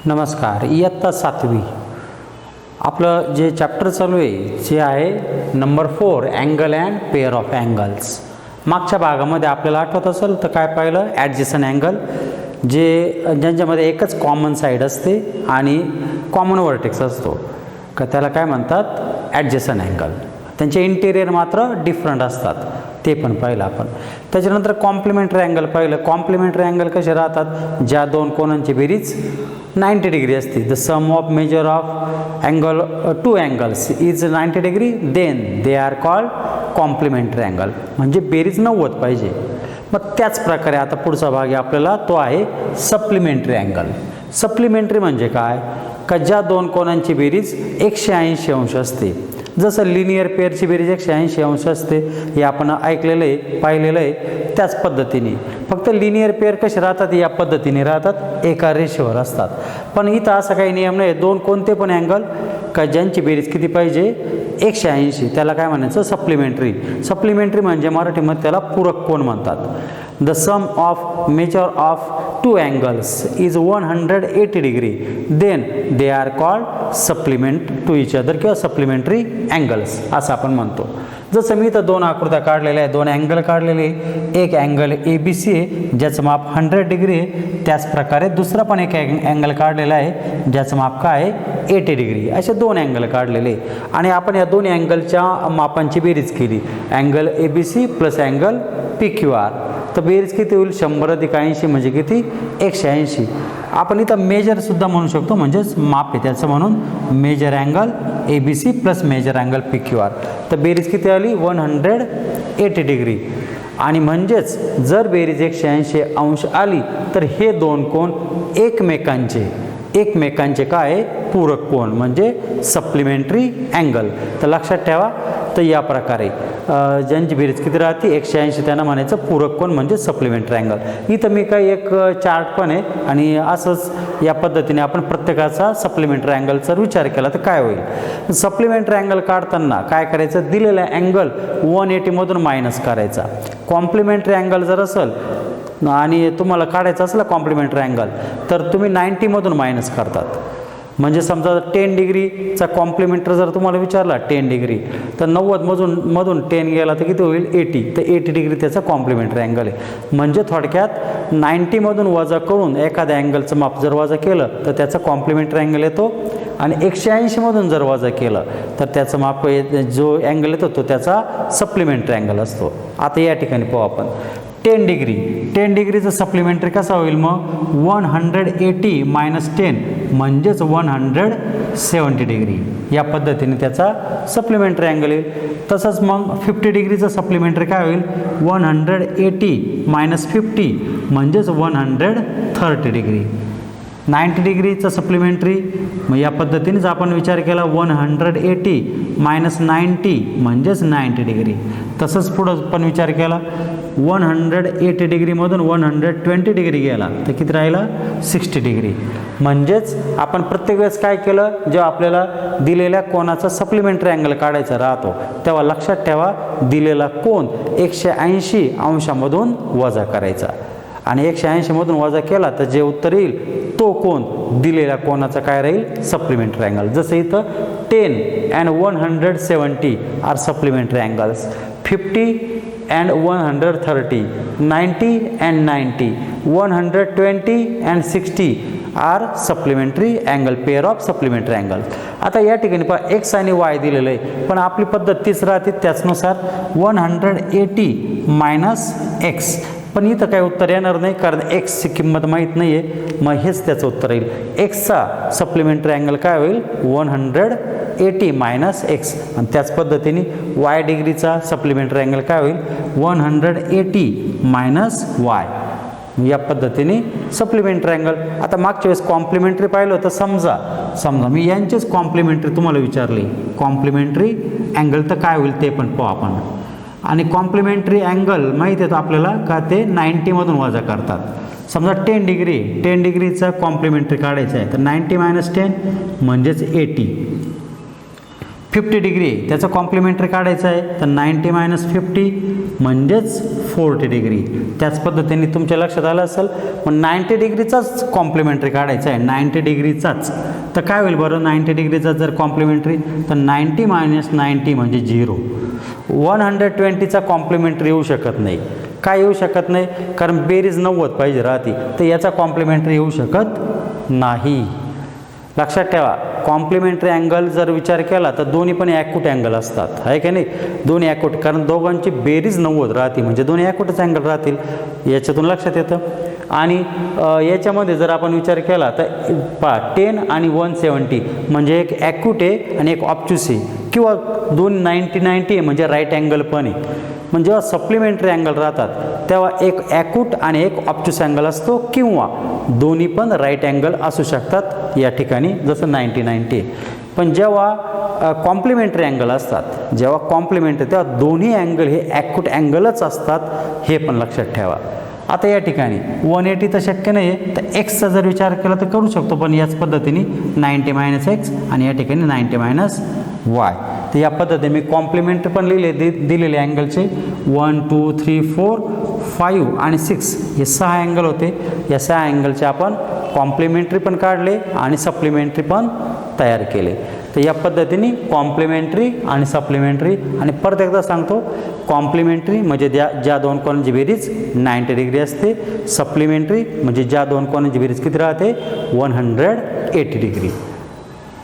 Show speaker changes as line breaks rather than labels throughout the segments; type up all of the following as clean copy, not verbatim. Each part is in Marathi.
नमस्कार. इयत्ता 7वी आपलं जे चॅप्टर चालू आहे जे आहे number 4 angle and pair of angles. मागच्या भागामध्ये आपल्याला आठवत असेल तर काय पाहिलं, ॲडजसंट अँगल ज्यांच्यामध्ये एकच कॉमन साईड असते आणि कॉमन व्हर्टेक्स असतो का त्याला काय म्हणतात, ॲडजसंट अँगल. त्यांचे इंटेरियर मात्र डिफरंट असतात, ते पण पाहिलं आपण. त्याच्यानंतर कॉम्प्लिमेंटरी अँगल पाहिलं. कॉम्प्लिमेंटरी अँगल कसे राहतात, ज्या दोन कोनांची बेरीज 90 डिग्री असते. The sum of measure of angle two angles is 90 degree then they are called complementary angle. म्हणजे बेरीज 90 पाहिजे. मग त्याच प्रकारे आता पुढचा भाग आहे आपल्याला, तो आहे सप्लिमेंटरी अँगल. सप्लिमेंटरी म्हणजे काय, का ज्या दोन कोनांची बेरीज 180 अंश असते. जसं लिनियर पेअरची बेरीज 180 अंश असते, हे आपण ऐकलेलं आहे, पाहिलेलं आहे. त्याच पद्धतीने फक्त लिनियर पेअर कसे राहतात, या पद्धतीने राहतात, एका रेषेवर असतात. पण इथं असा काही नियम नाही. दोन कोणते पण अँगल का ज्यांची बेरीज किती पाहिजे, 180, त्याला काय म्हणायचं, सप्लिमेंटरी. सप्लिमेंटरी म्हणजे मराठीमध्ये त्याला पूरक कोन म्हणतात. The sum of measure of two angles is 180 degree then they are called supplement to each other किंवा सप्लिमेंटरी अँगल्स असं आपण म्हणतो. जसं मी इथं दोन आकृत्या काढलेल्या आहे, दोन अँगल काढलेले. एक अँगल ABC आहे ज्याचं माप 100 डिग्री आहे. त्याचप्रकारे दुसरा पण एक अँगल काढलेला आहे ज्याचं माप काय आहे, 80 डिग्री. असे दोन अँगल काढलेले आणि आपण या दोन्ही अँगलच्या मापांची बेरीज केली. Angle ABC plus angle PQR. तर बेरीज किती होईल, 100 अधिक 80 म्हणजे किती, 180. आपण इथं मेजरसुद्धा म्हणू शकतो, म्हणजेच माप आहे त्याचं, म्हणून measure angle ABC plus measure angle PQR. तर बेरीज किती आली, 180 डिग्री. आणि म्हणजेच जर बेरीज 180 अंश आली तर हे दोन कोन एकमेकांचे काय आहे, पूरक कोन, म्हणजे सप्लिमेंटरी अँगल. तर लक्षात ठेवा. तर या प्रकारे ज्यांची बेरीज किती राहते, 180, त्यांना म्हणायचं पूरक कोन म्हणजे सप्लिमेंटरी अँगल. इथं मी काही एक चार्ट पण आहे आणि असंच या पद्धतीने आपण प्रत्येकाचा सप्लिमेंटरी अँगलचा विचार केला तर काय होईल. सप्लिमेंटरी अँगल काढताना काय करायचं, दिलेला अँगल 180मधून मायनस करायचा. कॉम्प्लिमेंटरी अँगल जर असेल आणि तुम्हाला काढायचं असलं कॉम्प्लिमेंटरी अँगल, तर तुम्ही 90मधून मायनस करतात. म्हणजे समजा 10 डिग्रीचा कॉम्प्लिमेंटरी जर तुम्हाला विचारला 10 डिग्री, तर 90मधून 10 गेला तर किती होईल, 80. तर 80 डिग्री त्याचा कॉम्प्लिमेंटरी अँगल आहे. म्हणजे थोडक्यात 90मधून वजा करून एखाद्या अँगलचं माप जर वजा केलं तर त्याचा कॉम्प्लिमेंटरी अँगल येतो. आणि 180मधून जर वजा केलं तर त्याचं माप, जो अँगल येतो तो त्याचा सप्लिमेंटरी अँगल असतो. आता या ठिकाणी पाहू आपण 10 डिग्रीचं सप्लिमेंटरी कसा होईल, मग 180 मायनस 10 म्हणजेच 170 डिग्री. या पद्धतीने त्याचा सप्लिमेंटरी अँगल येईल. तसंच मग 50 डिग्रीचं सप्लिमेंटरी काय होईल, 180 मायनस 50 म्हणजेच 130 डिग्री. 90 डिग्रीचं सप्लिमेंटरी, मग या पद्धतीनेच आपण विचार केला, 180 मायनस 90 म्हणजेच 90 डिग्री. तसंच पुढं पण विचार केला, 180 डिग्रीमधून 120 डिग्री गेला तर किती राहिला, 60 डिग्री. म्हणजेच आपण प्रत्येक वेळेस काय केलं, जेव्हा आपल्याला दिलेल्या कोनाचा सप्लिमेंटरी अँगल काढायचा राहतो तेव्हा लक्षात ठेवा, दिलेला कोन 180 अंशामधून वजा करायचा. आणि 180मधून वजा केला तर जे उत्तर येईल तो कोन दिलेल्या कोनाचा काय राहील, सप्लिमेंटरी अँगल. जसं इथं 10 and 170 are supplementary angles, 50 and 130, 90 and 90, 120 and 60 are supplementary angle, pair of supplementary angle. आता या ठिकाणी पहा एक्स आणि वाय दिलेलं आहे, पण आपली पद्धत तीच राहते त्याचनुसार 180 मायनस एक्स. पण इथं काही उत्तर येणार नाही कारण एक्सची किंमत माहीत नाही आहे, मग हेच त्याचं उत्तर येईल. एक्सचा सप्लिमेंटरी अँगल काय होईल, 180 मायनस एक्स. आणि त्याच पद्धतीने वाय डिग्रीचा सप्लिमेंटरी अँगल काय होईल, 180 मायनस वाय. या पद्धतीने सप्लिमेंटरी अँगल. आता मागच्या वेळेस कॉम्प्लिमेंटरी पाहिलं होतं, समजा मी यांचेच कॉम्प्लिमेंटरी तुम्हाला विचारली, कॉम्प्लिमेंटरी अँगल तर काय होईल ते पण पाहू आपण. आणि कॉम्प्लिमेंटरी अँगल माहिती आहे आपल्याला का, ते 90मधून वजा करतात. समजा 10 डिग्रीचा कॉम्प्लिमेंटरी काढायचा आहे तर 90 मायनस 10 म्हणजेच 80. 50 डिग्री त्याचं कॉम्प्लिमेंटरी काढायचं आहे, तर 90 मायनस 50 म्हणजेच 40 डिग्री. त्याच पद्धतीने तुमच्या लक्षात आलं असेल, पण 90 डिग्रीचाच कॉम्प्लिमेंटरी काढायचं आहे, 90 डिग्रीचाच. तर काय होईल बरं 90 डिग्रीचा जर कॉम्प्लिमेंटरी, तर 90 मायनस 90 म्हणजे 0. 120चा कॉम्प्लिमेंटरी येऊ शकत नाही. काय येऊ शकत नाही? कारण बेरीज 90 पाहिजे राहते, तर याचा कॉम्प्लिमेंटरी येऊ शकत नाही. लक्षात ठेवा, कॉम्प्लिमेंटरी अँगल जर विचार केला तर दोन्ही पण ॲक्यूट अँगल असतात, आहे की नाही? दोन्ही ॲक्यूट, कारण दोघांची बेरीज 90 राहते, म्हणजे दोन्ही ॲक्यूटच अँगल राहतील, याच्यातून लक्षात येतं. आणि याच्यामध्ये जर आपण विचार केला तर 10 आणि 170 म्हणजे एक ॲक्यूट आहे आणि एक ऑब्च्युस आहे, किंवा दोन 90-90 आहे म्हणजे राईट अँगल पण आहे. म्हणजे जेव्हा सप्लिमेंटरी अँगल राहतात तेव्हा एक ॲक्यूट आणि एक ऑब्च्युस अँगल असतो, किंवा दोन्ही पण राईट अँगल असू शकतात या ठिकाणी, जसं 90-90. पण जेव्हा कॉम्प्लिमेंटरी अँगल असतात, जेव्हा कॉम्प्लिमेंटरी, तेव्हा दोन्ही अँगल हे ॲक्यूट अँगलच असतात, हे पण लक्षात ठेवा. आता या ठिकाणी 180 तर शक्य नाही आहे, तर एक्सचा जर विचार केला तर करू शकतो, पण याच पद्धतीने 90 मायनस एक्स आणि या ठिकाणी 90 मायनस वाय. तर या पद्धतीने मी कॉम्प्लिमेंटरी पण दिलेले अँगलचे 1 2 3 4 5 आणि 6 हे 6 अँगल होते. या 6 अँगलचे आपण कॉम्प्लिमेंटरी पण काढले आणि सप्लिमेंटरी पण तयार केले. तर या पद्धतीने कॉम्प्लिमेंटरी आणि सप्लिमेंटरी, आणि परत एकदा सांगतो, कॉम्प्लिमेंटरी म्हणजे ज्या दोन कोणाची बेरीज 90 डिग्री असते, सप्लिमेंटरी म्हणजे ज्या दोन कोणाची बेरीज किती राहते 180 डिग्री.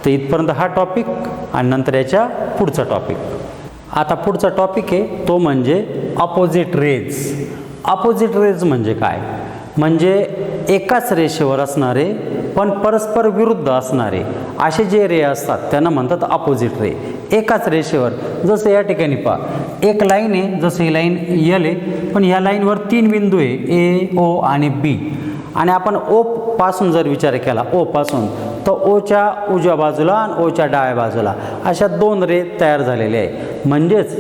तर इथपर्यंत हा टॉपिक, आणि नंतर याच्या पुढचा टॉपिक. आता पुढचा टॉपिक आहे तो म्हणजे अपोजिट रेज. अपोजिट रेज म्हणजे काय? म्हणजे एकाच रेषेवर असणारे पण परस्पर विरुद्ध असणारे असे जे रे असतात त्यांना म्हणतात अपोजिट रे. एकाच रेषेवर, जसं या ठिकाणी पहा, एक लाईन आहे, जसं ही लाईन यल आहे, पण ह्या लाईनवर 3 बिंदू आहे, ए, ओ आणि बी. आणि आपण ओ पासून जर विचार केला, ओ पासून, तर ओच्या उजव्या बाजूला आणि ओच्या डाव्या बाजूला अशा 2 रे तयार झालेले आहे. म्हणजेच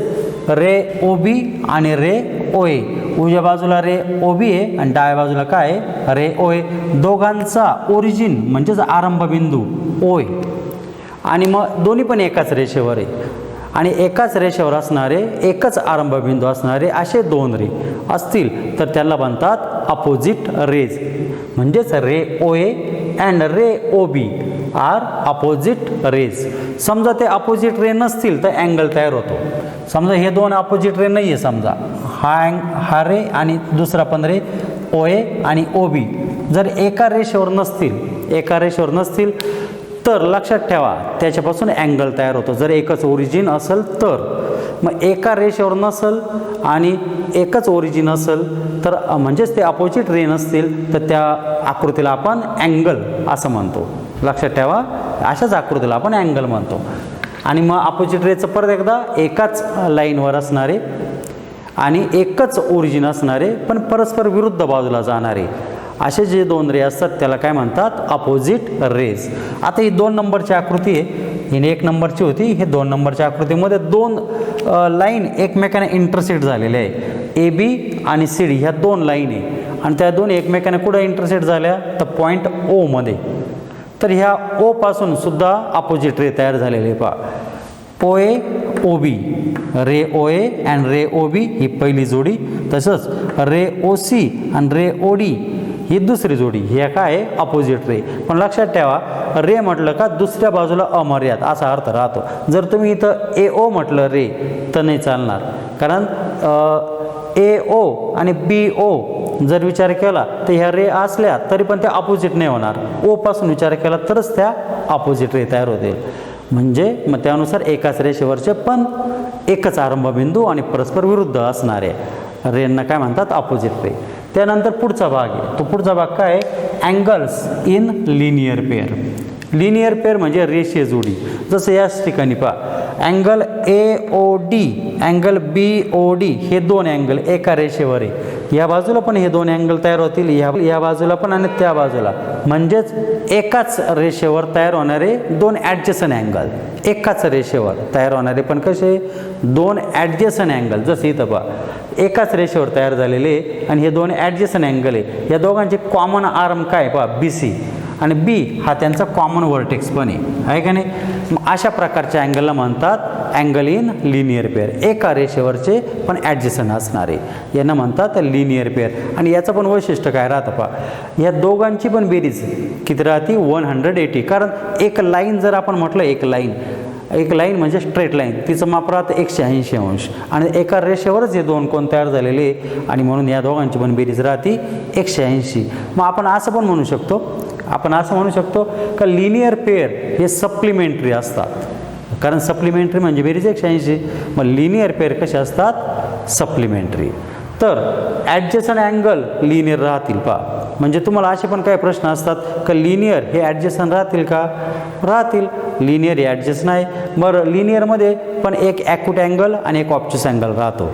रे ओ बी आणि रे ओ ए. उजव्या बाजूला रे ओ बी आहे आणि डाव्या बाजूला काय आहे रे ओ ए. दोघांचा ओरिजिन म्हणजेच आरंभबिंदू ओ आहे, आणि मग दोन्ही पण एकाच रेषेवर आहे. आणि एकाच रेषेवर असणारे, एकच आरंभबिंदू असणारे असे 2 रे असतील तर त्याला म्हणतात अपोजिट रेज. म्हणजेच ray O A and ray O B are opposite rays. समजा ते रे नसतील तर अँगल तयार होतो. समजा हे 2 अपोजिट रे नाही आहे, समजा हा रे आणि दुसरा पण रे ओ ए आणि ओ बी जर एका रेषेवर नसतील तर लक्षात ठेवा त्याच्यापासून अँगल तयार होतो. जर एकच ओरिजिन असेल तर. मग एका रेषेवर नसेल आणि एकच ओरिजिन असेल तर म्हणजेच ते अपोजिट रे नसतील तर त्या आकृतीला आपण अँगल असं म्हणतो. लक्षात ठेवा, अशाच आकृतीला आपण अँगल म्हणतो. आणि मग अपोजिट रेचं परत एकदा, एकाच लाईनवर असणारे आणि एकच ओरिजिन असणारे पण परस्पर विरुद्ध बाजूला जाणारे असे जे 2 रे असतात त्याला काय म्हणतात अपोजिट रेज. आता ही 2 नंबरची आकृती आहे, ही 1 नंबरची होती, हे 2 नंबरच्या आकृतीमध्ये 2 लाईन एकमेकांना इंटरसेक्ट झालेल्या आहे. ए बी आणि सी डी ह्या 2 लाईन आहे आणि त्या 2 एकमेकांना कुठं इंटरसेक्ट झाल्या तर पॉईंट ओ मध्ये. तर ह्या ओ पासून सुद्धा अपोजिट रे तयार झालेले आहे. पहा, ओ ए O B, ray O A and ray O बी ही पहिली जोडी, तसंच रे ओ सी आणि रे ओ डी ही दुसरी जोडी. हे काय आहे अपोजिट रे. पण लक्षात ठेवा, रे म्हटलं का दुसऱ्या बाजूला अमर्याद असा अर्थ राहतो. जर तुम्ही इथं ए ओ म्हटलं रे तर नाही चालणार, कारण ए ओ आणि बी ओ जर विचार केला तर ह्या रे असल्या तरी पण त्या अपोजिट नाही होणार. ओ पासून विचार केला तरच त्या अपोजिट रे तयार होतील. म्हणजे मग त्यानुसार एकाच रेषेवरचे पण एकच आरंभबिंदू आणि परस्पर विरुद्ध असणारे रेंना काय म्हणतात अपोजिट रे. त्यानंतर पुढचा भाग आहे, तो पुढचा भाग काय आहे angles in linear pair. Linear pair म्हणजे रेषीय जोडी. जसं याच ठिकाणी पहा, angle A O D, angle B O D हे 2 अँगल एका रेषेवर आहे. या बाजूला पण हे 2 अँगल तयार होतील, या बाजूला पण आणि त्या बाजूला. म्हणजेच एकाच रेषेवर तयार होणारे 2 ॲडजसंट अँगल. एकाच रेषेवर तयार होणारे पण कसे 2 ॲडजसंट अँगल. जसं इथं पहा, एकाच रेषेवर तयार झालेले आणि हे 2 ॲडजसंट अँगल आहे. या दोघांचे कॉमन आर्म काय पहा बी सी. आणि बी हा त्यांचा कॉमन व्हर्टेक्स पण आहे का नाही. मग अशा प्रकारच्या अँगलला म्हणतात अँगल इन लिनियर पेअर, एका रेषेवरचे पण ॲडजस्टंट असणारे यांना म्हणतात लिनियर पेअर. आणि याचं पण वैशिष्ट्य काय राहतं पहा, या दोघांची पण बेरीज किती राहते 180. कारण एक लाईन जर आपण म्हटलं एक लाईन म्हणजे स्ट्रेट लाईन, तिचं माप राहतं 180 अंश आणि एका रेषेवरच हे दोन कोण तयार झालेले आणि म्हणून या दोघांची पण बेरीज राहते 180. मग आपण असं म्हणू शकतो का लिनियर पेअर हे सप्लिमेंटरी असतात, कारण सप्लिमेंटरी म्हणजे बेरीज 180. मग लिनियर पेअर कसे असतात, सप्लिमेंटरी. तर ॲडजस्टंट अँगल लिनियर राहतील पहा. म्हणजे तुम्हाला असे पण काही प्रश्न असतात का लिनियर हे ॲडजस्टंट राहतील का, राहतील. लिनियर हे ॲडजस्ट नाही. बरं लिनियरमध्ये पण एक ॲक्यूट अँगल आणि एक ऑब्च्युस अँगल राहतो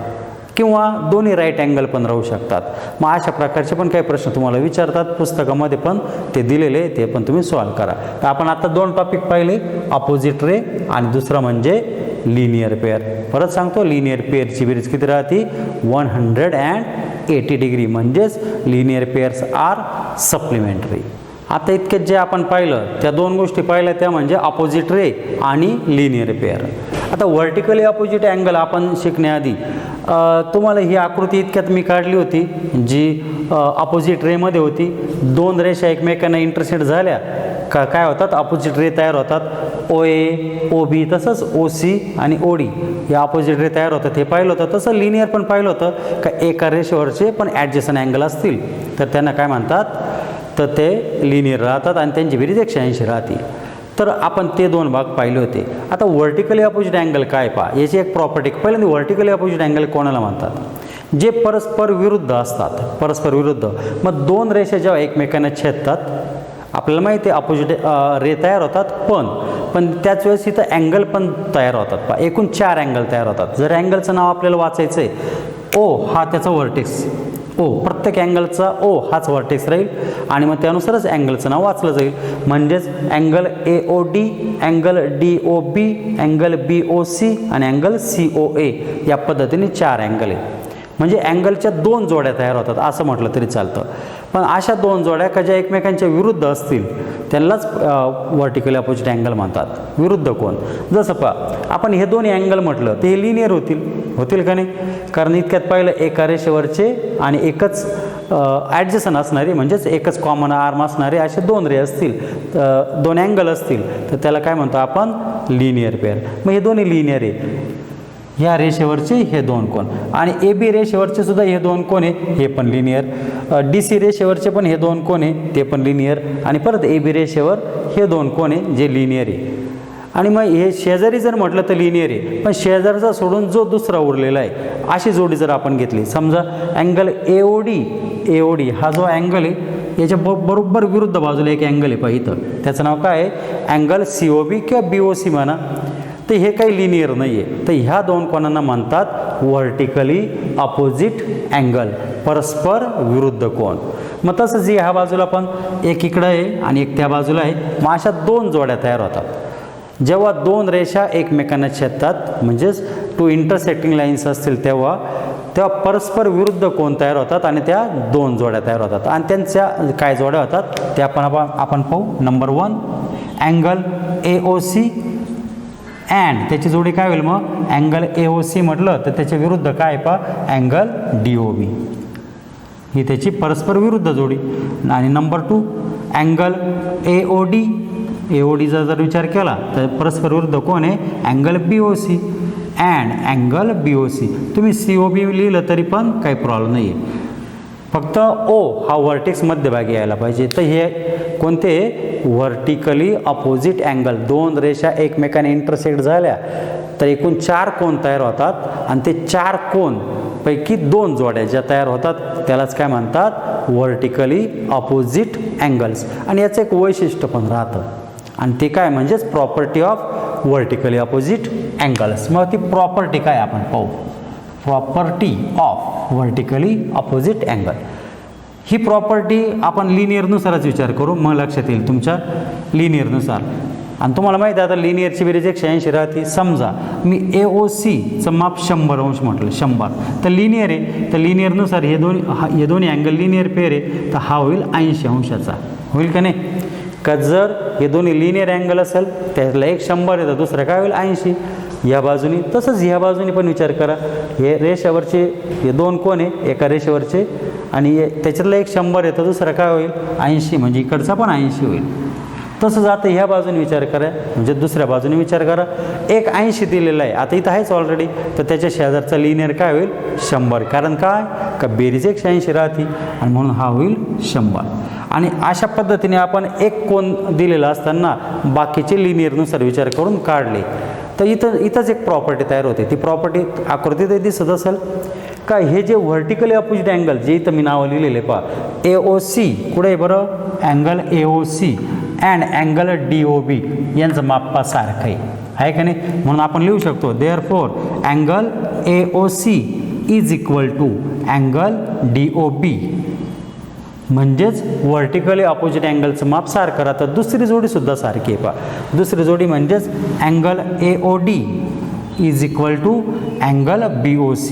किंवा दोन्ही राईट अँगल पण राहू शकतात. मग अशा प्रकारचे पण काही प्रश्न तुम्हाला विचारतात, पुस्तकामध्ये पण ते दिलेले, ते पण तुम्ही सॉल्व करा. तर आपण आता 2 टॉपिक पाहिले, अपोजिट रे आणि दुसरा म्हणजे लिनियर पेअर. परत सांगतो, लिनियर पेअरची बेरीज किती राहते 180 डिग्री, म्हणजेच लिनियर पेअर्स आर सप्लिमेंटरी. आता इतकेच जे आपण पाहिलं त्या 2 गोष्टी पाहिल्या त्या म्हणजे अपोजिट रे आणि लिनियर पेअर. आता व्हर्टिकली अपोजिट अँगल आपण शिकण्याआधी तुम्हाला ही आकृती इतक्यात मी काढली होती जी अपोजिट रेमध्ये होती. 2 रेषा एकमेकांना इंटरसेक्ट झाल्या का काय होतात, अपोजिट रे तयार होतात. OA OB तसंच OC आणि OD या अपोजिट रे तयार होतात, हे पाहिलं होतं. तसं लिनियर पण पाहिलं होतं का एका रेषेवरचे पण ॲडजस्टंट अँगल असतील तर त्यांना काय म्हणतात, तर ते लिनियर राहतात आणि त्यांची बेरीज 180 राहते. तर आपण ते 2 भाग पाहिले होते. आता व्हर्टिकली अपोजिट अँगल काय पहा, याची एक प्रॉपर्टी. पहिल्यांदा व्हर्टिकली अपोजिट अँगल कोणाला म्हणतात, जे परस्पर विरुद्ध असतात, परस्पर विरुद्ध. मग 2 रेषा जेव्हा एकमेकांना छेदतात, आपल्याला माहिती आहे अपोजिट रे तयार होतात, पण त्याच वेळेस इथं अँगल पण तयार होतात पहा. एकूण 4 अँगल तयार होतात. जर अँगलचं नाव आपल्याला वाचायचं आहे, O हा त्याचा व्हर्टेक्स, प्रत्येक अँगलचा O हाच व्हर्टेक्स राहील आणि मग त्यानुसारच अँगलचं नाव वाचलं जाईल. म्हणजेच angle AOD, angle DOB, angle BOC आणि अँगल COA या पद्धतीने 4 अँगल आहे. म्हणजे अँगलच्या 2 जोड्या तयार होतात असं म्हटलं तरी चालतं. पण अशा 2 जोड्या का ज्या एकमेकांच्या विरुद्ध असतील त्यांनाच व्हर्टिकली अपोजिट अँगल म्हणतात, विरुद्ध कोण. जसं पहा आपण हे 2 अँगल म्हटलं ते हे लिनियर होतील का नाही, कारण इतक्यात पाहिलं एका रेषेवरचे आणि एकच ॲडजस्टंट असणारे म्हणजेच एकच कॉमन आर्म असणारे असे 2 रे असतील, 2 अँगल असतील तर त्याला काय म्हणतो आपण, लिनियर पेअर. मग हे दोन्ही लिनियर आहे. ह्या रेषेवरचे हे 2 कोण आणि AB रेषेवरचे सुद्धा हे 2 कोण आहे, हे पण लिनियर. DC रेषेवरचे पण हे 2 कोण आहे, ते पण लिनियर. आणि परत AB रेषेवर हे 2 कोण आहे, जे लिनियर आहे. आणि मग हे शेजारी जर म्हटलं तर लिनियर आहे, पण शेजारचा सोडून जो दुसरा उरलेला आहे अशी जोडी जर आपण घेतली, समजा अँगल AOD हा जो अँगल आहे याच्या बरोबर विरुद्ध बाजूला एक अँगल आहे पहा इथं, त्याचं नाव काय आहे, अँगल COB किंवा BOC म्हणा. तर हे काही लिनियर नाही आहे. तर ह्या 2 कोणांना म्हणतात व्हर्टिकली अपोजिट अँगल, परस्पर विरुद्ध कोण. मग तसंच ह्या बाजूला पण एक इकडं आहे आणि एक त्या बाजूला आहे. मग अशा 2 जोड्या तयार होतात. जेव्हा 2 रेषा एकमेकांना छेदतात म्हणजेच 2 इंटरसेक्टिंग लाईन्स असतील तेव्हा परस्पर विरुद्ध कोण तयार होतात आणि त्या 2 जोड्या तयार होतात. आणि त्यांच्या काय जोड्या होतात त्या आपण पाहू. नंबर 1 अँगल AOC अँड त्याची जोडी काय होईल, मग अँगल AOC म्हटलं तर त्याच्या विरुद्ध काय पहा, अँगल DOB ही त्याची परस्पर विरुद्ध जोडी. आणि नंबर 2 अँगल AODचा जर विचार केला तर परस्पर विरुद्ध कोण आहे, angle BOC and angle BOC. तुम्ही COB लिहिलं तरी पण काही प्रॉब्लेम नाही आहे, फक्त O हा व्हर्टेक्स मध्यभागी यायला पाहिजे. तर हे कोणते व्हर्टिकली अपोजिट अँगल, 2 रेषा एकमेकांना इंटरसेक्ट झाल्या तर एकूण 4 कोण तयार होतात आणि ते 4 कोण पैकी 2 जोड्या ज्या तयार होतात त्यालाच काय म्हणतात, व्हर्टिकली अपोजिट अँगल्स. आणि याचं एक वैशिष्ट्य पण राहतं आणि ते काय म्हणजेच property of vertically opposite angles. मग ती प्रॉपर्टी काय आपण पाहू. Property of vertically opposite angle he property आपण लिनियरनुसारच विचार करू, मग लक्षात येईल तुमच्या लिनियरनुसार. आणि तुम्हाला माहिती आहे आता लिनियरची बेरीज 180 राहते. समजा मी AOCचं माप 100 अंश म्हटलं, 100 तर लिनियर आहे. तर लिनियरनुसार हे दोन्ही अँगल लिनियर पेअर आहे तर हा होईल 80 अंशाचा, होईल का नाही. का जर हे दोन्ही लिनियर अँगल असेल त्यातला एक 100 आहे तर दुसरा काय होईल 80 या बाजूनी. तसंच ह्या बाजूनी पण विचार करा, हे रेषेवरचे हे दोन कोण आहे एका रेषेवरचे आणि त्याच्यातला एक 100 आहे तर दुसरा काय होईल 80 म्हणजे इकडचा पण 80 होईल. तसंच आता ह्या बाजूने विचार करा म्हणजे दुसऱ्या बाजूने विचार करा, एक 80 दिलेला आहे आता इथं आहेच ऑलरेडी तर त्याच्या शेजारचा लिनियर काय होईल 100 कारण काय का बेरीज 180 राहते आणि म्हणून हा होईल 100. आणि अशा पद्धतीने आपण एक कोन दिलेला असताना बाकीचे लिनियरनुसार विचार करून काढले तर इथंच एक प्रॉपर्टी तयार होते. ती प्रॉपर्टी आकृतीत दिसत असेल का हे जे व्हर्टिकली अपोजिट अँगल जे इथं मी नावं लिहिलेले पहा AOC कुठे आहे बरं angle AOC and angle DOB यांचं माप सारखं आहे का नाही. म्हणून आपण लिहू शकतो therefore angle AOC is equal to angle DOB म्हणजेच व्हर्टिकली अपोजिट अँगलचं माप सारखं राहतं. दुसरी जोडीसुद्धा सारखी आहे पहा दुसरी जोडी म्हणजेच angle AOD is equal to angle BOC.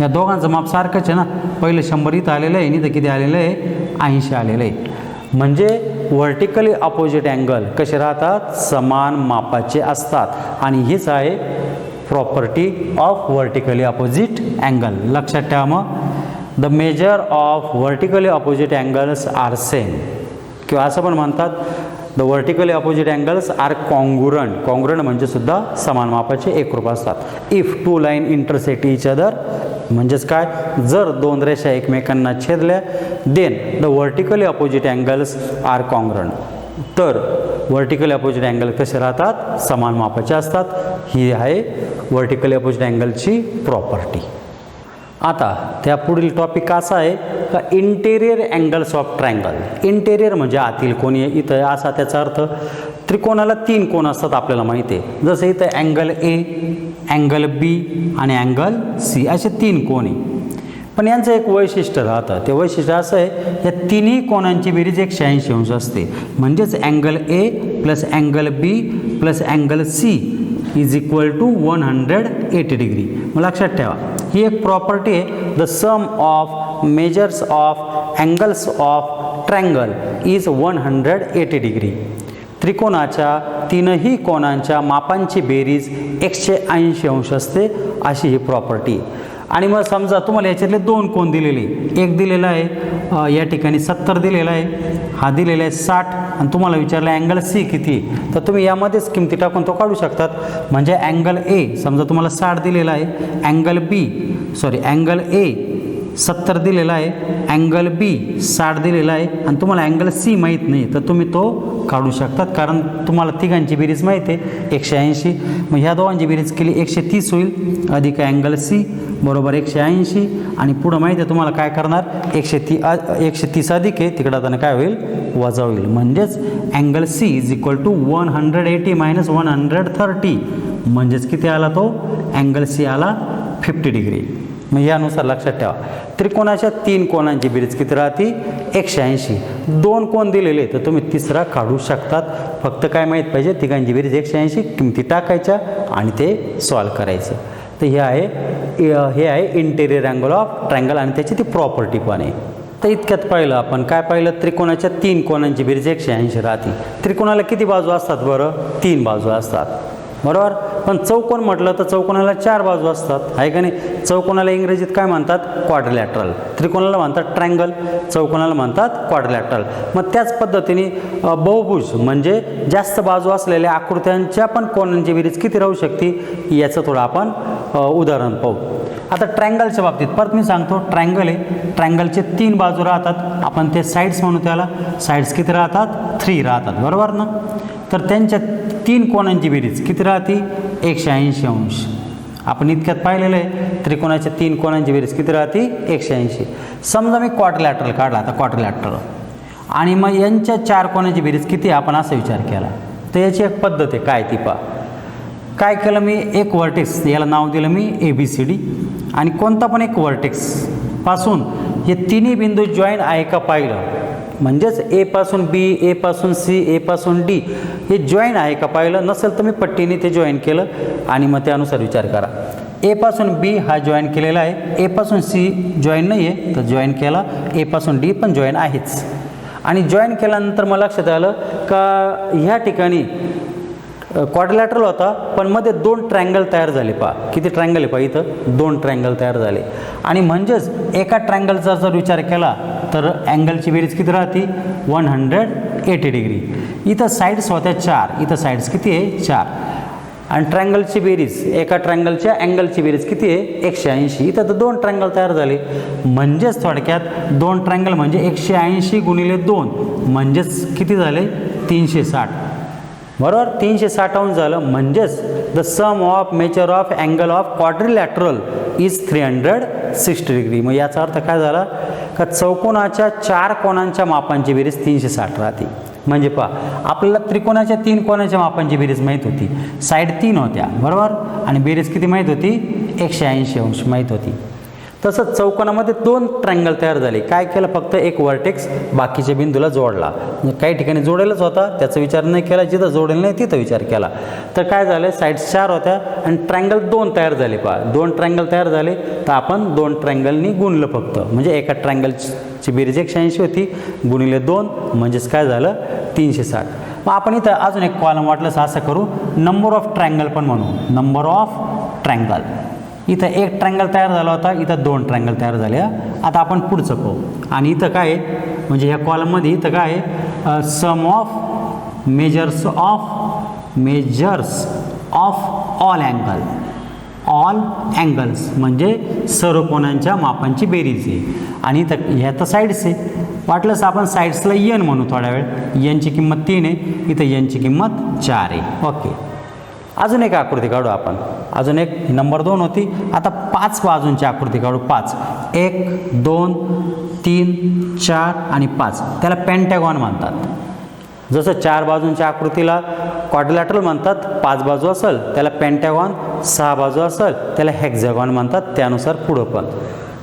या दोघांचं माप सारखंच आहे ना, पहिलं 100 इथं आलेलं आहे आणि इथं किती आलेलं आहे 80 आलेलं आहे. म्हणजे व्हर्टिकली अपोजिट अँगल कसे राहतात समान मापाचे असतात आणि हीच आहे property of vertically opposite angle. लक्षात ठेवा मग the measure of vertically opposite angles are same किंवा असं पण म्हणतात the vertically opposite angles are congruent. Congruent म्हणजे सुद्धा समान मापाचे एकरूप असतात. If two line intersect each other म्हणजेच काय जर दोन रेषा एकमेकांना छेदल्या then the vertically opposite angles are congruent. तर व्हर्टिकली अपोजिट अँगल कसे राहतात समान मापाचे असतात. ही आहे व्हर्टिकली अपोजिट अँगलची प्रॉपर्टी. आता त्या पुढील टॉपिक असा आहे का interior angles of triangle. Interior म्हणजे आतील कोणी इथं असा त्याचा अर्थ त्रिकोणाला 3 कोण असतात आपल्याला माहिती आहे. जसं इथं अँगल A अँगल B आणि अँगल C असे 3 कोण आहे. पण यांचं एक वैशिष्ट्य राहतं ते वैशिष्ट्य असं आहे या तिन्ही कोणांची बेरीज 180 अंश असते. म्हणजेच angle A plus angle B plus angle C is equal to 180 degree. मग लक्षात ठेवा ही एक प्रॉपर्टी आहे. The sum of measures of angles of triangle is 180 degree. त्रिकोणाच्या तीनही कोणांच्या मापांची बेरीज 180 अंश असते अशी ही प्रॉपर्टी. आणि मग समजा तुम्हाला याच्यातले 2 कोण दिलेले एक दिलेला आहे या ठिकाणी 70 दिलेला आहे हा दिलेला आहे 60 आणि तुम्हाला विचारलं अँगल C किती तर तुम्ही यामध्येच किमती टाकून तो काढू शकतात. म्हणजे अँगल A समजा तुम्हाला 60 दिलेला आहे अँगल A 70 दिलेला आहे अँगल B 60 दिलेला आहे आणि तुम्हाला अँगल C माहीत नाही तर तुम्ही तो काढू शकतात कारण तुम्हाला तिघांची बेरीज माहीत आहे 180. मग ह्या दोघांची बेरीज केली 130 होईल अधिक अँगल C बरोबर 180 आणि पुढं माहिती आहे तुम्हाला काय करणार 130 अधिक आहे तिकडं आता काय होईल वजा होईल. म्हणजेच angle C is equal to 180 minus 130 म्हणजेच किती आला तो अँगल C आला 50 डिग्री. मग यानुसार लक्षात ठेवा त्रिकोणाच्या 3 कोणांची बेरीज किती राहते 180. 2 कोण दिलेले तर तुम्ही तिसरा काढू शकतात. फक्त काय माहीत पाहिजे तिघांची बेरीज 180 किमती टाकायच्या आणि ते सॉल्व करायचं. तर हे आहे इंटेरियर अँगल ऑफ ट्रायंगल आणि त्याची ती प्रॉपर्टी पण आहे. तर इतक्यात पाहिलं आपण काय पाहिलं त्रिकोणाच्या 3 कोणांची बेरीज 180 राहते. त्रिकोणाला किती बाजू असतात बरं 3 बाजू असतात बरोबर. पण चौकोन म्हटलं तर चौकोनाला 4 बाजू असतात आहे का नाही. चौकोनाला इंग्रजीत काय म्हणतात क्वाड्रिलॅटरल. त्रिकोणाला म्हणतात ट्रायंगल चौकोनाला म्हणतात क्वाड्रिलॅटरल. मग त्याच पद्धतीने बहुभुज म्हणजे जास्त बाजू असलेल्या आकृत्यांच्या पण कोणांची बेरीज किती राहू शकते याचं थोडं आपण उदाहरण पाहू. आता ट्रायंगलच्या बाबतीत परत मी सांगतो ट्रायंगल आहे ट्रायंगलचे 3 बाजू राहतात आपण ते साईड्स म्हणू त्याला. साईड्स किती राहतात 3 राहतात बरोबर ना. तर त्यांच्या 3 कोणांची बेरीज किती राहते 180 अंश. आपण इतक्यात पाहिलेलं आहे त्रिकोणाच्या 3 कोणांची बेरीज किती राहते 180. समजा मी क्वाड्रिलॅटरल काढला आता क्वाड्रिलॅटरल आणि मग यांच्या 4 कोणांची बेरीज किती आपण असा विचार केला तर याची एक पद्धत आहे काय ती पहा. काय केलं मी एक व्हर्टेक्स याला नाव दिलं मी ABCD आणि कोणता पण एक व्हर्टेक्स पासून हे तिन्ही बिंदू जॉईन आहे का पाहिलं. म्हणजेच A पासून B A पासून C A पासून D हे जॉईन आहे का पाहिलं. नसेल तर मी पट्टीने ते जॉईन केलं आणि मग त्यानुसार विचार करा. A पासून B हा जॉईन केलेला आहे A पासून C जॉईन नाही आहे तर जॉईन केला A पासून D पण जॉईन आहेच. आणि जॉईन केल्यानंतर मला लक्षात आलं का ह्या ठिकाणी क्वाड्रिलॅटरल होता, पण मध्ये 2 ट्रायंगल तयार झाले. पहा किती ट्रायंगल आहे, पहा इथं 2 ट्रायंगल तयार झाले. आणि म्हणजेच एका ट्रायंगलचा जर विचार केला तर अँगलची बेरीज किती राहते 180 डिग्री. इथं साईड्स होत्या 4, इथं साईड्स किती आहे 4. आणि ट्रायंगलची बेरीज, एका ट्रायंगलच्या अँगलची बेरीज किती आहे 180. इथं तर 2 ट्रायंगल तयार झाले. म्हणजेच थोडक्यात 2 ट्रायंगल म्हणजे 180 गुणिले 2 म्हणजेच किती झाले 360. बरोबर, 360 अंश झालं. म्हणजेच the sum of measure of angle of quadrilateral is 360 degree. मग याचा अर्थ काय झाला का चौकोनाच्या 4 कोणांच्या मापांची बेरीज 360 राहते. म्हणजे पहा आपल्याला त्रिकोणाच्या 3 कोणाच्या मापांची बेरीज माहीत होती, साईड 3 होत्या बरोबर, आणि बेरीज किती माहीत होती 180 अंश माहीत होती. तसंच चौकोनामध्ये 2 ट्रायंगल तयार झाले. काय केलं, फक्त एक वर्टेक्स बाकीच्या बिंदूला जोडला. म्हणजे काही ठिकाणी जोडेलच होता, त्याचा विचार नाही केला, जिथं जोडेल नाही तिथं विचार केला. तर काय झालं, साईड्स 4 होत्या आणि ट्रायंगल 2 तयार झाले. पहा 2 ट्रायंगल तयार झाले तर आपण 2 ट्रायंगलनी गुणलं फक्त. म्हणजे एका ट्रायंगलची बेरीज 180 होती गुणिले 2 म्हणजेच काय झालं 360. मग आपण इथं अजून एक कॉलम वाटलं असं करू, नंबर ऑफ ट्रायंगल पण म्हणू. नंबर ऑफ ट्रायंगल, इथं 1 ट्रायंगल तयार झाला होता, इथं 2 ट्रायंगल तयार झाले. आता आपण पुढचं पाहू. आणि इथं काय आहे, म्हणजे ह्या कॉलममध्ये इथं काय आहे, sum of measures of all angle. All angles म्हणजे सर्व कोणांच्या मापांची बेरीज आहे. आणि इथं ह्या तर साईड्स आहे, वाटलंच आपण साईड्सला एन म्हणू थोड्या वेळ. एनची किंमत 3 आहे, इथं एनची किंमत 4 आहे. ओके, अजून एक आकृती काढू आपण. अजून एक नंबर 2 होती. आता 5 बाजूंची आकृती काढू. 5 1 2 3 4 आणि 5, त्याला पेंटॅगॉन म्हणतात. जसं 4 बाजूंच्या आकृतीला क्वाड्रिलॅटरल म्हणतात, 5 बाजू असेल त्याला पेंटॅगॉन, 6 बाजू असेल त्याला हेक्झॅगॉन म्हणतात. त्यानुसार पुढं पण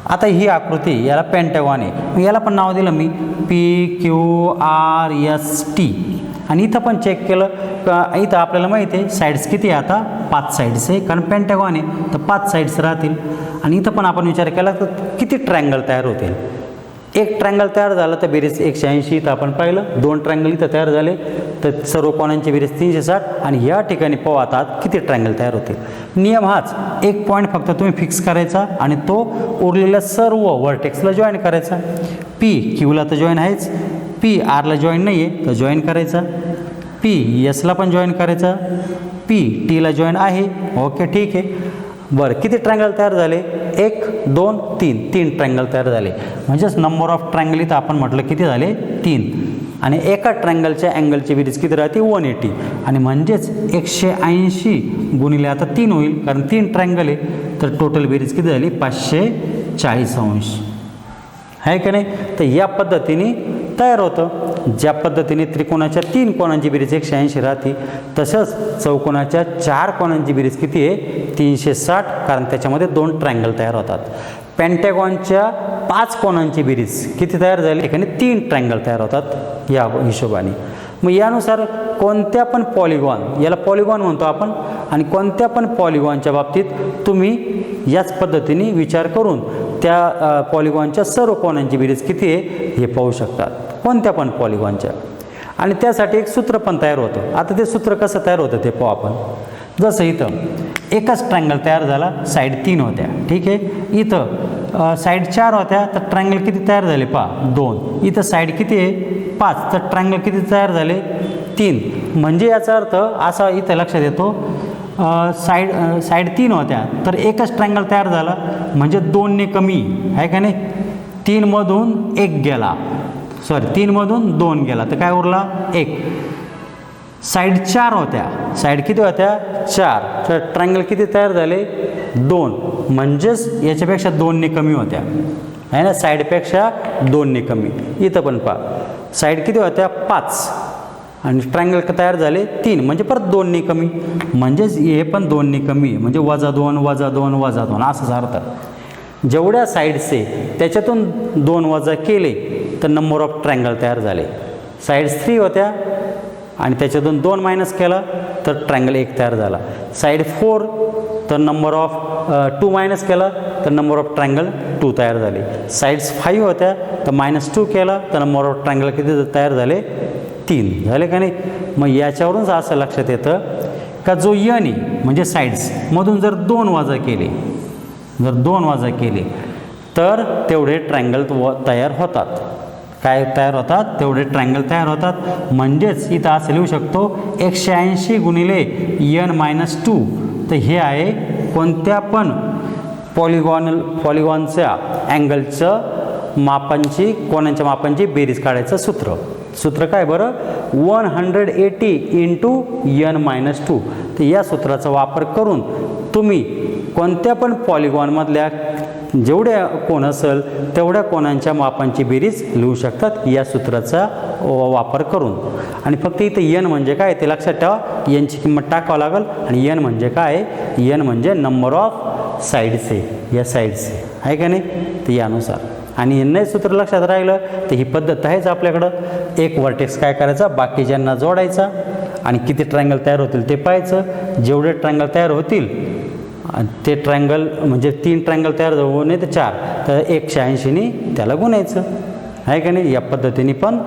आता ही आकृती याला पेंटॅगॉन आहे, याला पण नाव दिलं मी PQRST. आणि इथं पण चेक केलं का इथं आपल्याला माहिती आहे साईड्स किती आहे, आता 5 साईड्स आहे, कारण पेंटॅगॉन आहे तर 5 साईड्स राहतील. आणि इथं पण आपण विचार केला तर किती ट्रायंगल तयार होतील. 1 ट्रायंगल तयार झालं तर बेरीज 180 इथं आपण पाहिलं. 2 ट्रायंगल इथं तयार झाले तर सर्व कोणांची बेरीज 360. आणि या ठिकाणी पाहतात किती ट्रायंगल तयार होतील. नियम हाच, एक पॉईंट फक्त तुम्ही फिक्स करायचा आणि तो उरलेल्या सर्व वर्टेक्सला जॉईन करायचा. PQला तर जॉईन आहेच, PRला जॉईन नाही आहे तर जॉईन करायचा, PSला पण जॉईन करायचा, PTला जॉईन आहे. ओके ठीक आहे. बरं, किती ट्रायंगल तयार झाले 1 2 3 ट्रायंगल तयार झाले. म्हणजेच नंबर ऑफ ट्रायंगल इथं आपण म्हटलं किती झाले 3. आणि एका ट्रायंगलच्या अँगलची बेरीज किती राहते 180. आणि म्हणजेच 180 गुणिले आता 3 होईल, कारण 3 ट्रायंगल आहे तर टोटल बेरीज किती झाली 540 अंश आहे का नाही. तर या पद्धतीने तयार होतं. ज्या पद्धतीने त्रिकोणाच्या 3 कोणांची बेरीज 180 राहते, तसंच चौकोनाच्या 4 कोणांची बेरीज किती आहे 360, कारण त्याच्यामध्ये 2 ट्रायंगल तयार होतात. पेंटॅगॉनच्या 5 कोणांची बेरीज किती तयार झाली, ठिकाणी 3 ट्रायंगल तयार होतात या हिशोबाने. मग यानुसार कोणत्या पण पॉलिगॉन, याला पॉलिगॉन म्हणतो आपण, आणि कोणत्या पण पॉलिगॉनच्या बाबतीत तुम्ही याच पद्धतीने विचार करून त्या पॉलिगॉनच्या सर्व कोणांची बेरीज किती आहे हे पाहू शकतात, कोणत्या पण पॉलिगॉनच्या. आणि त्यासाठी एक सूत्र पण तयार होतं. आता ते सूत्र कसं तयार होतं ते पाहू आपण. जसं इथं एकच ट्रायंगल तयार झाला, साईड 3 होत्या, ठीक आहे. इथं साईड 4 होत्या तर ट्रायंगल किती तयार झाले पहा 2. इथं साईड किती आहे 5 तर ट्रायंगल किती तयार झाले 3. म्हणजे याचा अर्थ असा इथं लक्षात येतो, साईड 3 होत्या तर एकच ट्रायंगल तयार झाला, म्हणजे 2 ने कमी आहे का नाही. 3 मधून 1 गेला, 3 मधून 2 गेला तर काय उरला 1. साईड 4 होत्या, साईड किती होत्या 4 तर ट्रायंगल किती तयार झाले 2. म्हणजेच याच्यापेक्षा 2 ने कमी होत्या आहे ना, साईडपेक्षा 2 ने कमी. इथं पण पहा साईड किती होत्या 5 आणि ट्रायंगल तयार झाले 3, म्हणजे परत 2 ने कमी. म्हणजेच हे पण 2 ने कमी, म्हणजे -2 -2 -2 असंच अर्थ. जेवढ्या साईड्स आहे त्याच्यातून 2 वजा केले तर नंबर ऑफ ट्रायंगल तयार झाले. साईड्स 3 होत्या आणि त्याच्यातून 2 मायनस केला तर ट्रायंगल 1 तयार झाला. साईड 4 तर नंबर ऑफ 2 मायनस केला तर नंबर ऑफ ट्रायंगल 2 तयार झाले. साईड्स 5 होत्या तर -2 केला तर नंबर ऑफ ट्रायंगल किती तयार झाले? 3 झाले का नाही. मग याच्यावरूनच असं लक्षात येतं का जो यन आहे म्हणजे साईड्समधून जर 2 वजा केले तर तेवढे ट्रायंगल तयार होतात. काय तयार होतात? तेवढे ट्रायंगल तयार होतात. म्हणजेच इथं असं लिहू शकतो 180 गुणिले n-2. तर हे आहे कोणत्या पण पॉलिगॉनच्या अँगलचं मापांची कोणाच्या मापांची बेरीज काढायचं सूत्र काय बरं? 180 × n-2. तर या सूत्राचा वापर करून तुम्ही कोणत्या पण पॉलिगॉनमधल्या जेवढ्या कोण असेल तेवढ्या कोणांच्या मापांची बेरीज लिहू शकतात या सूत्राचा वापर करून. आणि फक्त इथे n म्हणजे काय ते लक्षात ठेवा. nची किंमत टाकावं लागेल. आणि n म्हणजे काय? n म्हणजे नंबर ऑफ साईड्स आहे, या साईड्स आहे का नाही. तर यानुसार आणि यांनाही सूत्र लक्षात राहिलं तर ही पद्धत आहेच आपल्याकडं. एक वर्टेक्स काय करायचा, बाकीच्यांना जोडायचा आणि किती ट्रायंगल तयार होतील ते पाहायचं. जेवढे ट्रायंगल तयार होतील ते ट्रायंगल म्हणजे 3 ट्रायंगल तयार होऊ नये तर 4 तर 180ने त्याला गुणायचं आहे का नाही. या पद्धतीने पण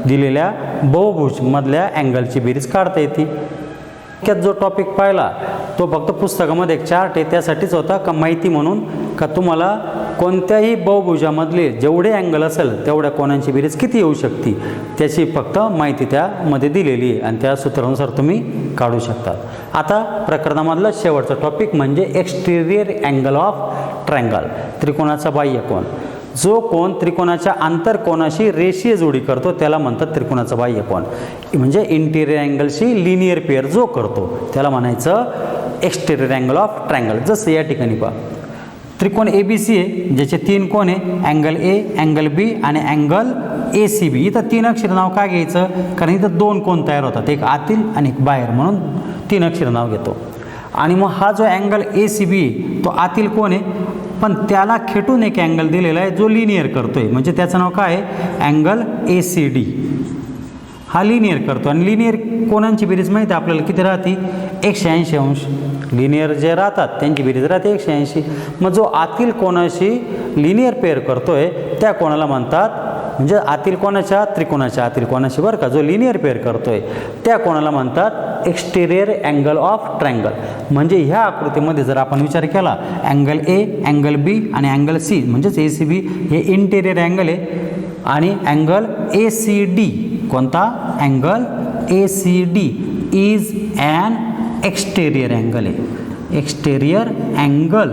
दिलेल्या बहुभुजमधल्या अँगलची बेरीज काढता येते. त्यात जो टॉपिक पाहिला तो फक्त पुस्तकामध्ये एक चार्ट आहे त्यासाठीच होता का माहिती म्हणून का तुम्हाला कोणत्याही बहुभुजामधले जेवढे अँगल असेल तेवढ्या कोणांची बेरीज किती येऊ शकते त्याची फक्त माहिती त्यामध्ये दिलेली आहे आणि त्या सूत्रानुसार तुम्ही काढू शकता. आता प्रकरणामधला शेवटचा टॉपिक म्हणजे एक्सटेरियर अँगल ऑफ ट्रायंगल, त्रिकोणाचा बाह्य कोन. जो कोन त्रिकोणाच्या आंतरकोनाशी रेषीय जोडी करतो त्याला म्हणतात त्रिकोणाचा बाह्य कोन. म्हणजे इंटिरियर अँगलशी लिनियर पेअर जो करतो त्याला म्हणायचं एक्सटेरियर अँगल ऑफ ट्रायंगल. जसं या ठिकाणी पहा त्रिकोण ABC आहे ज्याचे 3 कोन आहे, अँगल A, अँगल B आणि अँगल ACB. इथं 3 अक्षर नाव का घ्यायचं? कारण इथं 2 कोन तयार होतात, एक आतील आणि एक बाहेर, म्हणून 3 अक्षर नाव घेतो. आणि मग हा जो अँगल ACB आहे तो आतील कोन आहे पण त्याला खेटून एक अँगल दिलेला आहे जो लिनियर करतोय म्हणजे त्याचं नाव काय आहे? Angle ACD. हा लिनियर करतो आणि लिनियर कोणांची बेरीज माहिती आहे आपल्याला किती राहते? 180 अंश. लिनियर जे राहतात त्यांची बेरीज राहते 180. मग जो आतील कोणाशी लिनियर पेअर करतोय त्या कोणाला म्हणतात म्हणजे आतील कोणाच्या त्रिकोणाच्या आतील कोणाशी बरं का जो लिनियर पेअर करतोय त्या कोणाला म्हणतात एक्सटेरियर अँगल ऑफ ट्रायंगल. म्हणजे ह्या आकृतीमध्ये जर आपण विचार केला अँगल A, अँगल B आणि अँगल C म्हणजेच ACB हे इंटेरियर अँगल आहे आणि अँगल ACD कोणता? Angle ACD is an exterior angle आहे. Exterior angle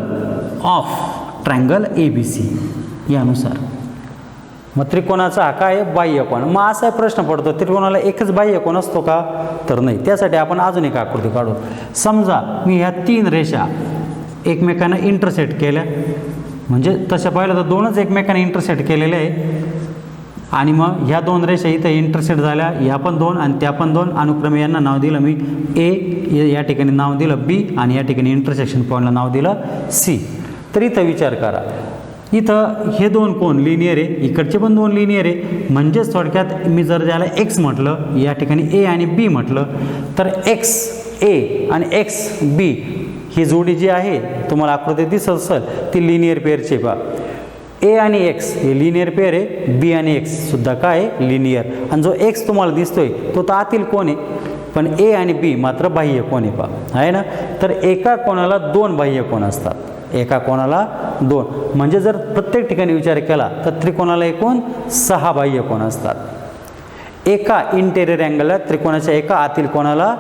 of triangle ABC यानुसार. मग त्रिकोणाचा हा काय आहे? बाह्य कोन. मग असा प्रश्न पडतो त्रिकोणाला एकच बाह्य कोन असतो का? तर नाही. त्यासाठी आपण अजून एक आकृती काढू. समजा मी ह्या 3 रेषा एकमेकांना इंटरसेक्ट केल्या म्हणजे तशा पाहिलं तर 2च एकमेकांना इंटरसेक्ट केलेले आहे आणि मग ह्या 2 रेषा इथं इंटरसेक्ट झाल्या, ह्या पण 2 आणि त्या पण 2. अनुक्रमे यांना नाव दिलं मी A, या ठिकाणी नाव दिलं B आणि या ठिकाणी इंटरसेक्शन पॉईंटला नाव दिलं C. तर इथं विचार करा इथं हे 2 कोन लिनियर आहे, इकडचे पण 2 लिनियर आहे. म्हणजेच थोडक्यात मी जर त्याला X म्हटलं या ठिकाणी A आणि B म्हटलं तर XA आणि XB ही जोडी जी आहे तुम्हाला आकृती दिसत असेल ती लिनियर पेअरची पहा. A आणि X हे लिनियर पेअर आहे, B आणि X सुद्धा काय आहे? लिनियर. आणि जो X तुम्हाला दिसतोय तो तर आतील कोन आहे पण A आणि B मात्र बाह्य कोन आहे पहा आहे ना. तर एका कोणाला 2 बाह्य कोन असतात, एका कोणाला 2. म्हणजे जर प्रत्येक ठिकाणी विचार केला तर त्रिकोणाला एकूण 6 बाह्य कोन असतात. एका इंटेरियर अँगलला त्रिकोणाच्या एका आतील कोणाला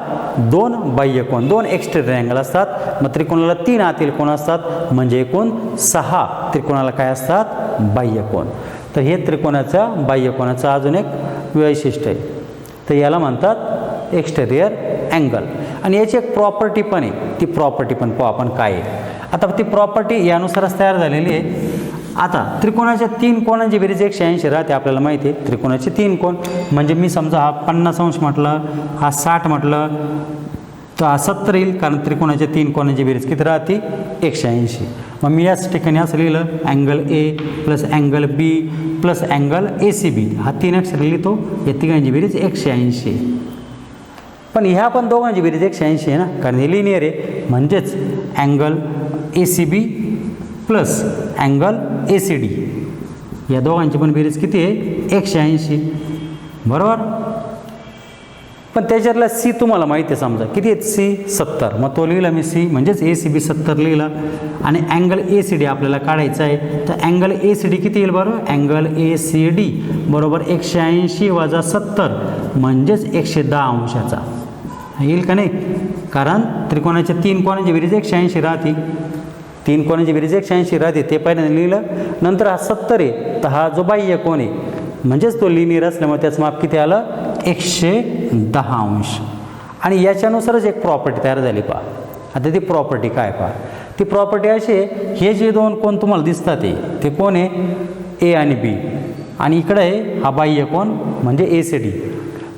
2 बाह्य कोन, 2 एक्सटेरियर अँगल असतात. मग त्रिकोणाला 3 आतील कोन असतात म्हणजे एकूण 6 त्रिकोणाला काय असतात? बाह्य कोन. तर हे त्रिकोणाच्या बाह्य कोनाचं अजून एक वैशिष्ट्य आहे. तर याला म्हणतात एक्सटेरियर अँगल. आणि याची एक प्रॉपर्टी पण आहे, ती प्रॉपर्टी पण पाहू आपण काय आहे. आता ती प्रॉपर्टी यानुसारच तयार झालेली आहे. आता त्रिकोणाच्या 3 कोणांची बेरीज 180 राहते आपल्याला माहिती आहे. त्रिकोणाचे 3 कोन म्हणजे मी समजा हा 50 अंश म्हटलं, हा 60 म्हटलं तर हा 70 येईल कारण त्रिकोणाच्या 3 कोणांची बेरीज किती राहते? 180. मग मी याच ठिकाणी असं लिहिलं angle A plus angle B plus angle ACB. हा 3 अक्षर लिहितो. या तिघांची बेरीज 180. पण ह्या पण दोघांची बेरीज 180 आहे ना कारण हे लिनियर आहे. म्हणजेच angle ACB plus angle ACD, या दोघांची पण बेरीज किती आहे 180, बरोबर. पण त्याच्यातला सी तुम्हाला माहिती आहे, समजा किती आहेत सी 70, मग तो लिहिला मी सी म्हणजेच ACB 70 लिहिला. आणि अँगल ACD आपल्याला काढायचा आहे, तर अँगल ACD किती येईल बरं, अँगल ACD बरोबर 180 वजा 70 म्हणजेच 110 अंशाचा येईल का नाही. कारण त्रिकोणाच्या 3 कोणाची बेरीज 180 राहते, 3 कोणाची बेरीज 180 राहते, ते पहिल्यांदा लिहिलं. नंतर हा 70 आहे, तर हा जो बाह्य कोण आहे म्हणजेच तो लिनियर असल्यामुळे त्याचं माप किती आलं 110 अंश. आणि याच्यानुसारच एक प्रॉपर्टी तयार झाली पहा. आता ती प्रॉपर्टी काय पहा, ती प्रॉपर्टी अशी आहे, हे जे दोन कोण तुम्हाला दिसतात ते कोण आहे A आणि B, आणि इकडे आहे हा बाह्य कोण म्हणजे ACD.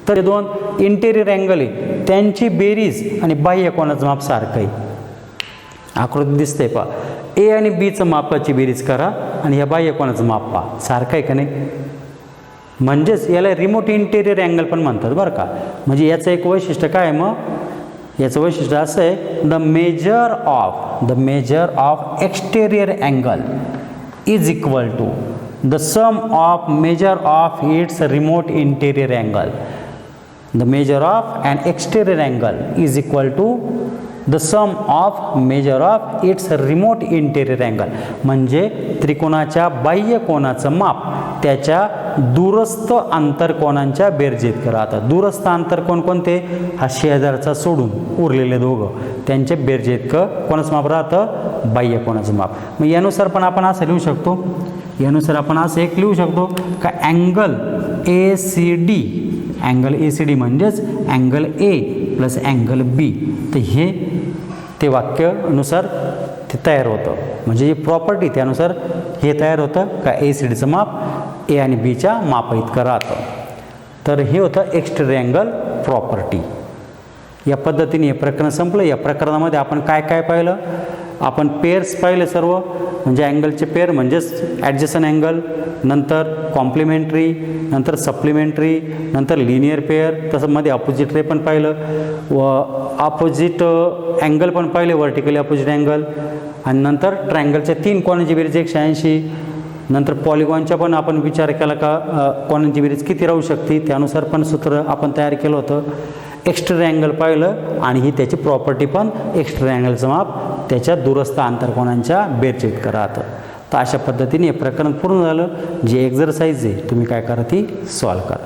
तर हे दोन इंटेरियर अँगल आहे, त्यांची बेरीज आणि बाह्य कोणाचं माप सारखं आहे. आकृती दिसते पहा, A आणि Bचं मापाची बेरीज करा आणि ह्या बाह्य कोणाचं माप पहा, सारखं आहे का नाही. म्हणजेच याला रिमोट इंटेरियर अँगल पण म्हणतात बरं का. म्हणजे याचं एक वैशिष्ट्य काय आहे, मग याचं वैशिष्ट्य असं आहे, the measure of exterior angle is equal to the sum of measure of its remote interior angle. The measure of and exterior angle is equal to the sum of measure of its remote interior angle. म्हणजे त्रिकोणाच्या बाह्य कोणाचं माप त्याच्या दूरस्थ आंतरकोनांच्या बेरजेइतकं राहतं. दूरस्थ आंतरकोन कोणते, हा शेजारचा सोडून उरलेले दोघं त्यांचे बेरजेइतकं कोणाचं माप राहतं, बाह्य कोणाचं माप. मग यानुसार पण आपण असं लिहू शकतो, यानुसार आपण असं एक लिहू शकतो का अँगल ACD म्हणजेच angle A plus angle B. तर हे ते वाक्यानुसार ते तयार होतं. म्हणजे ही प्रॉपर्टी त्यानुसार हे तयार होतं का ACDचं माप A आणि Bच्या मापा इतकं राहतं. तर हे होतं एक्सटेरियर अँगल प्रॉपर्टी. या पद्धतीने हे प्रकरण संपलं. या प्रकरणामध्ये आपण काय काय पाहिलं, आपण पेअर्स पाहिले सर्व, म्हणजे अँगलचे पेअर म्हणजेच ॲडजस्टंट अँगल, नंतर कॉम्प्लिमेंटरी, नंतर सप्लिमेंटरी, नंतर लिनियर पेअर, तसं मध्ये अपोजिट रे पण पाहिलं, व अपोजिट अँगल पण पाहिले, व्हर्टिकली अपोजिट अँगल, आणि नंतर ट्रायंगलच्या 3 कोणाची बेरीज 180. नंतर पॉलिगॉनच्या पण आपण विचार केला का कोणाची बेरीज किती राहू शकते, त्यानुसार पण सूत्र आपण तयार केलं होतं. एक्सटेरियर अँगल पाहिलं आणि ही त्याची प्रॉपर्टी पण एक्सटेरियर अँगलचं माप त्याच्या दूरस्थ आंतरकोनांच्या बेरजेइतकं राहतं. तर अशा पद्धतीने हे प्रकरण पूर्ण झालं. जी एक्झरसाईज आहे तुम्ही काय करा ती सॉल्व करा.